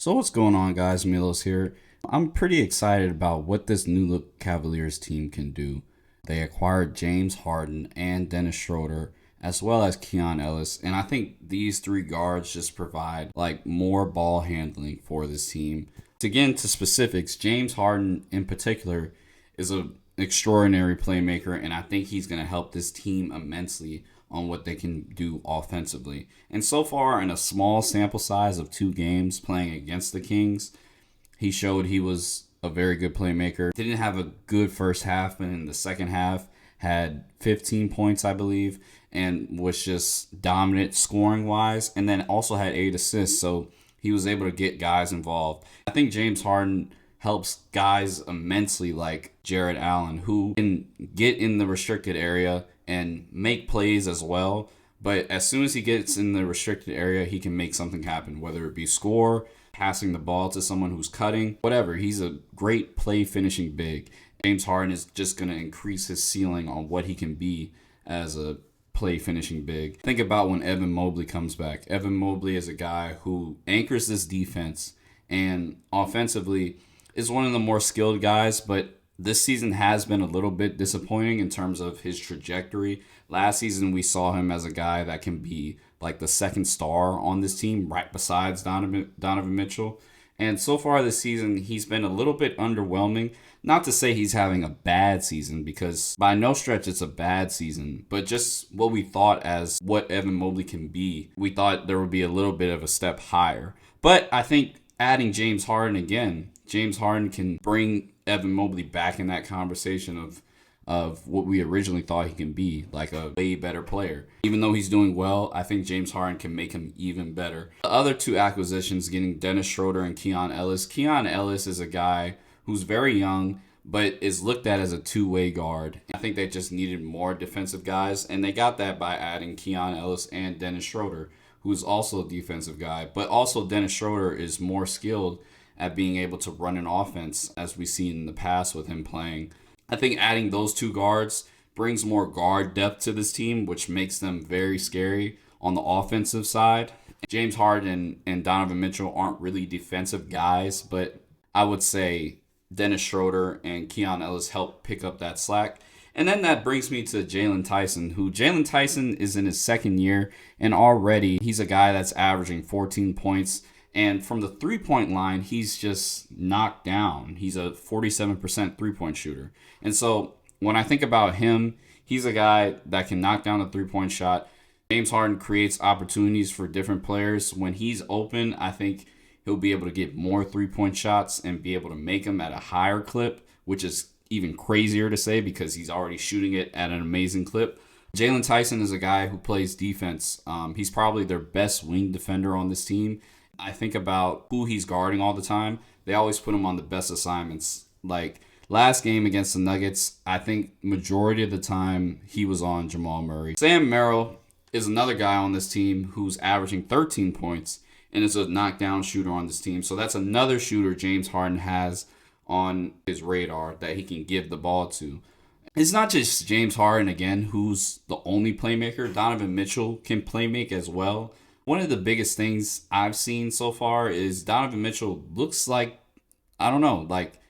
So what's going on, guys? Milos here. I'm pretty excited about what this new look Cavaliers team can do. They acquired James Harden and Dennis Schroeder, as well as Keon Ellis, and I think these three guards just provide more ball handling for this team. To get into specifics, James Harden in particular is an extraordinary playmaker, and I think he's going to help this team immensely on what they can do offensively. And so far, in a small sample size of 2 games playing against the Kings, he showed he was a very good playmaker. Didn't have a good first half, but in the second half had 15 points, I believe, and was just dominant scoring-wise, and then also had 8 assists, so he was able to get guys involved. I think James Harden helps guys immensely like Jared Allen, who can get in the restricted area and make plays as well. But as soon as he gets in the restricted area, he can make something happen, whether it be score, passing the ball to someone who's cutting, whatever. He's a great play finishing big. James Harden is just going to increase his ceiling on what he can be as a play finishing big. Think about when Evan Mobley comes back. Evan Mobley is a guy who anchors this defense and offensively is one of the more skilled guys, but this season has been a little bit disappointing in terms of his trajectory. Last season, we saw him as a guy that can be like the second star on this team, right besides Donovan Mitchell. And so far this season, he's been a little bit underwhelming. Not to say he's having a bad season, because by no stretch it's a bad season, but just what we thought as what Evan Mobley can be, we thought there would be a little bit of a step higher. But I think adding James Harden again, James Harden can bring Evan Mobley back in that conversation of what we originally thought he can be, like a way better player. Even though he's doing well, I think James Harden can make him even better. The other 2 acquisitions, getting Dennis Schroeder and Keon Ellis. Keon Ellis is a guy who's very young, but is looked at as a two-way guard. I think they just needed more defensive guys, and they got that by adding Keon Ellis and Dennis Schroeder, who's also a defensive guy. But also Dennis Schroeder is more skilled at being able to run an offense, as we've seen in the past with him playing. I think adding those 2 guards brings more guard depth to this team, which makes them very scary on the offensive side. James Harden and Donovan Mitchell aren't really defensive guys, but I would say Dennis Schroeder and Keon Ellis help pick up that slack. And then that brings me to Jalen Tyson, who Jalen Tyson is in his second year, and already he's a guy that's averaging 14 points. And from the three-point line, he's just knocked down. He's a 47% three-point shooter. And so when I think about him, he's a guy that can knock down a three-point shot. James Harden creates opportunities for different players. When he's open, I think he'll be able to get more three-point shots and be able to make them at a higher clip, which is even crazier to say because he's already shooting it at an amazing clip. Jalen Tyson is a guy who plays defense. He's probably their best wing defender on this team. I think about who he's guarding all the time. They always put him on the best assignments. Like last game against the Nuggets, I think majority of the time he was on Jamal Murray. Sam Merrill is another guy on this team who's averaging 13 points and is a knockdown shooter on this team. So that's another shooter James Harden has on his radar that he can give the ball to. It's not just James Harden, again, who's the only playmaker. Donovan Mitchell can playmake as well. One of the biggest things I've seen so far is Donovan Mitchell looks like, I don't know, like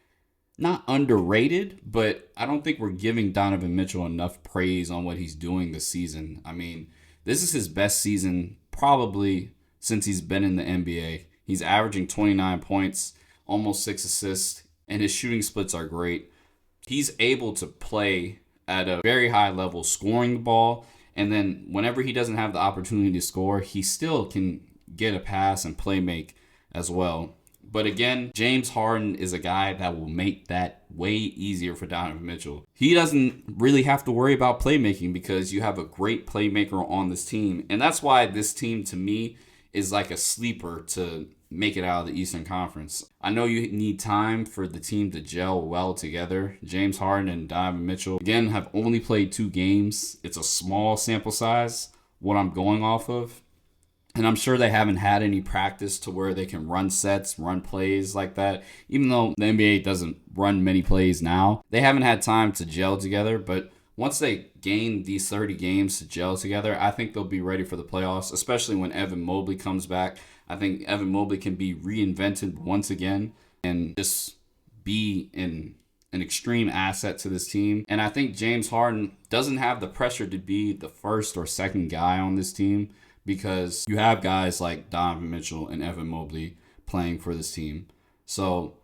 not underrated, but I don't think we're giving Donovan Mitchell enough praise on what he's doing this season. I mean, this is his best season probably since he's been in the NBA. He's averaging 29 points, almost 6 assists, and his shooting splits are great. He's able to play at a very high level, scoring the ball. And then whenever he doesn't have the opportunity to score, he still can get a pass and play make as well. But again, James Harden is a guy that will make that way easier for Donovan Mitchell. He doesn't really have to worry about playmaking because you have a great playmaker on this team. And that's why this team, to me, is like a sleeper to make it out of the Eastern Conference. I know you need time for the team to gel well together. James Harden and Donovan Mitchell, again, have only played 2 games. It's a small sample size, what I'm going off of. And I'm sure they haven't had any practice to where they can run sets, run plays like that. Even though the NBA doesn't run many plays now, they haven't had time to gel together. But once they gain these 30 games to gel together, I think they'll be ready for the playoffs, especially when Evan Mobley comes back. I think Evan Mobley can be reinvented once again and just be an extreme asset to this team. And I think James Harden doesn't have the pressure to be the first or second guy on this team because you have guys like Donovan Mitchell and Evan Mobley playing for this team. So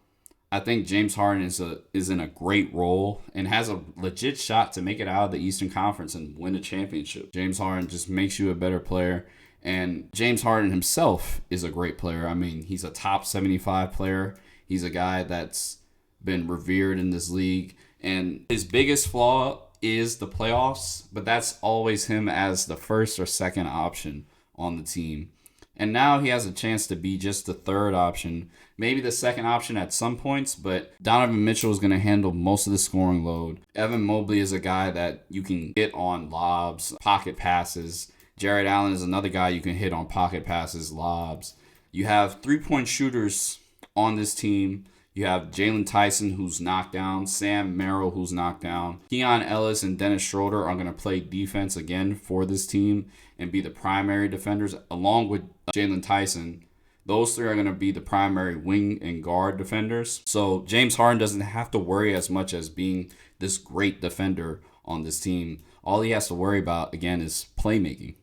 I think James Harden is in a great role and has a legit shot to make it out of the Eastern Conference and win a championship. James Harden just makes you a better player. And James Harden himself is a great player. I mean, he's a top 75 player. He's a guy that's been revered in this league. And his biggest flaw is the playoffs, but that's always him as the first or second option on the team. And now he has a chance to be just the third option, maybe the second option at some points, but Donovan Mitchell is going to handle most of the scoring load. Evan Mobley is a guy that you can hit on lobs, pocket passes. Jared Allen is another guy you can hit on pocket passes, lobs. You have three-point shooters on this team. You have Jalen Tyson, who's knocked down, Sam Merrill, who's knocked down. Keon Ellis and Dennis Schroeder are going to play defense again for this team and be the primary defenders, along with Jalen Tyson. Those three are going to be the primary wing and guard defenders. So James Harden doesn't have to worry as much as being this great defender on this team. All he has to worry about, again, is playmaking.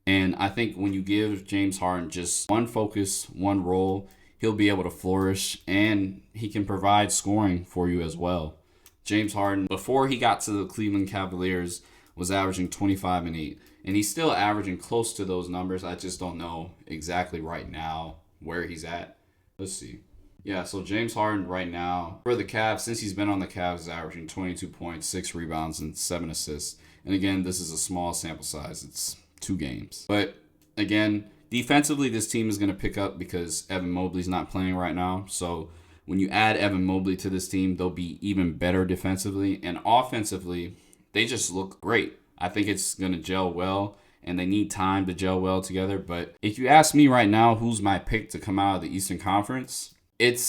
And I think when you give James Harden just one focus, one role, he'll be able to flourish, and he can provide scoring for you as well. James Harden, before he got to the Cleveland Cavaliers, was averaging 25 and 8, and he's still averaging close to those numbers. I just don't know exactly right now where he's at. Let's see. Yeah, so James Harden right now, for the Cavs, since he's been on the Cavs, is averaging 22 points, 6 rebounds, and 7 assists. And again, this is a small sample size. It's 2 games. But again, defensively, this team is going to pick up because Evan Mobley's not playing right now. So when you add Evan Mobley to this team, they'll be even better defensively. And offensively, they just look great. I think it's going to gel well, and they need time to gel well together. But if you ask me right now who's my pick to come out of the Eastern Conference, it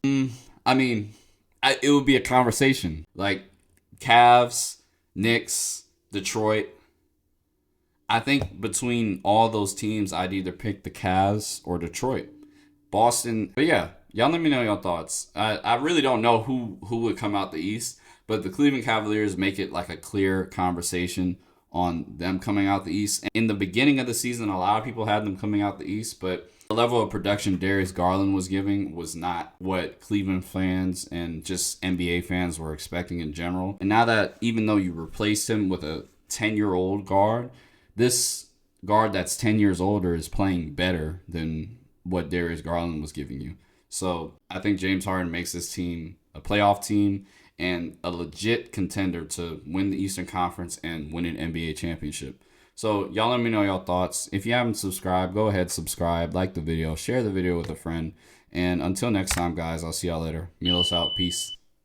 would be a conversation. Like Cavs, Knicks, Detroit. I think between all those teams, I'd either pick the Cavs or Detroit. Boston. But yeah, y'all let me know your thoughts. I really don't know who would come out the East, but the Cleveland Cavaliers make it like a clear conversation on them coming out the East. In the beginning of the season, a lot of people had them coming out the East, but the level of production Darius Garland was giving was not what Cleveland fans and just NBA fans were expecting in general. And now that even though you replaced him with a 10-year-old guard, this guard that's 10 years older is playing better than what Darius Garland was giving you. So I think James Harden makes this team a playoff team and a legit contender to win the Eastern Conference and win an NBA championship. So y'all let me know your thoughts. If you haven't subscribed, go ahead, subscribe, like the video, share the video with a friend. And until next time, guys, I'll see y'all later. Milos out. Peace.